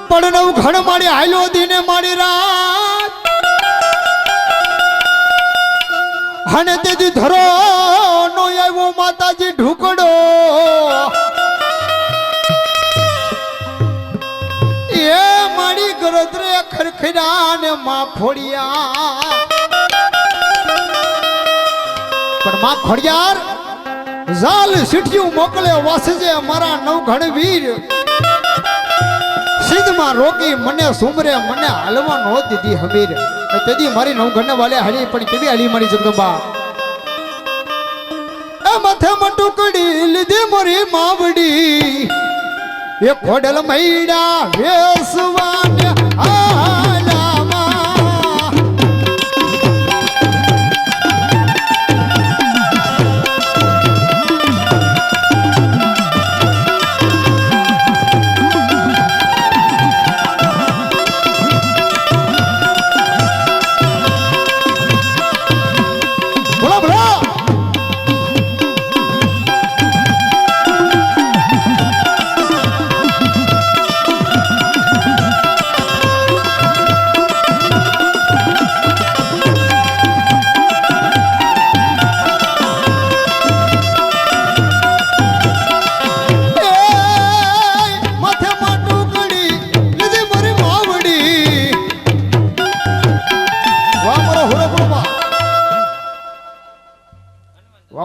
પણ નવ ઘણ મારી હાલ્યો દીને મારી રાત અને તેથી ધરો નો આવ્યો માતાજી ઢુકડો એ મારી ગરદરે ખરખરા ને માં ખોડિયા પણ માં ખોડિયાર ઝાલ સિઠિયું મોકલે વાસજે મારા નવઘણ વીર સિદ્ધમાં રોકી મને સુમરે મને હાલવા નો દીધી હમીર તેથી મારી નવઘણ વાલે હાલી પણ કેવી હાલી મારી જગદંબા એ માથે મટુકડી લીધી મારી માવડી એ ખોડલ મૈડા વેસવાને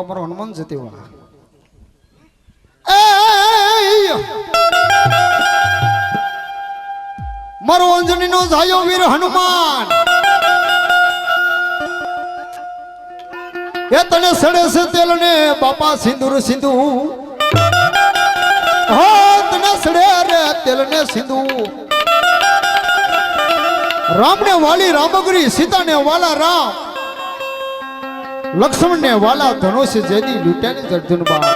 મારો હનુમાન જતી મારો અંજની નો જાયો વીર હનુમાન એ તને સડે છે તેલ ને બાપા સિંદૂર સિંધુ હો તને સડે રે તેલ ને સિંધુ રામ ને વાલી રામગરી સીતા ને વાલા રામ લક્ષ્મણ ને વાલા ધનુષ જેદી લૂંટાની જર્જુનબા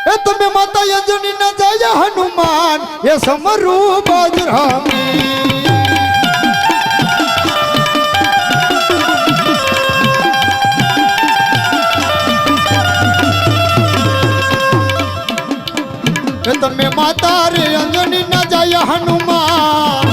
એ તમે માતા અંજની ના જાય હનુમાન એ સમરૂ બજરામી એ તમે માતા રે અંજની ના જાય હનુમાન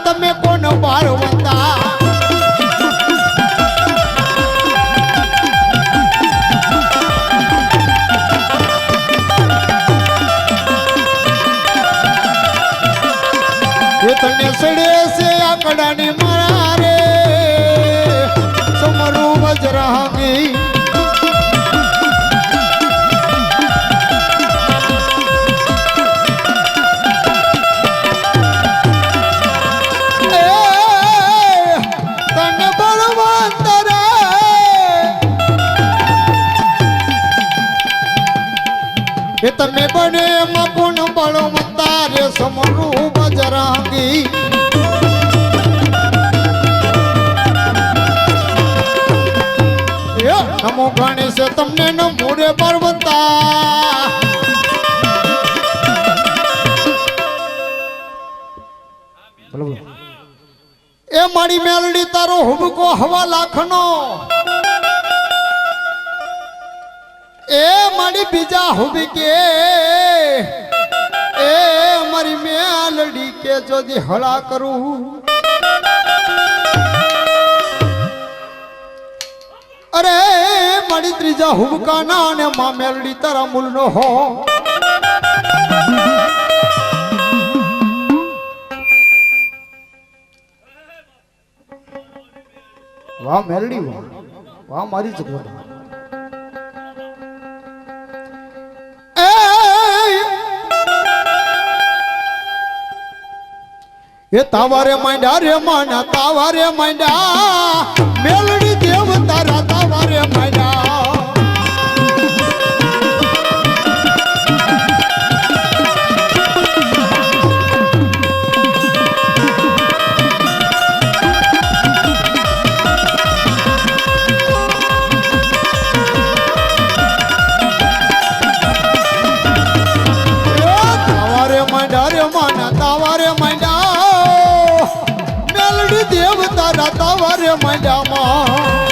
તમે કોણ પારવતા એ તને સડે છે આકડાની મારા રે સમરૂ વજરામી એ તમે બને મગુણ બળવંતા રે સમરૂ બજરાંગી નમો ગણેશ તમને નમો રે બળવંતા એ મારી મેલડી તારો હુબકો હવા લાખનો એ મારી બીજા હુબી કે એ મારી મેલડી કે જોદી હળા કરું અરે મારી ત્રીજા હુબકા ના ને માં મેલડી તારા મૂલ નો હો વાહ મેલડી વાહ વાહ મારી જગત એ એ તાવારે માંડ્યા રે માના તાવારે માંડ્યા મેલડી દેવ તારા તાવારે માંડ્યા તાવારે માંડ્યા મેલડી દેવ તારા તાવારે માંડ્યામાં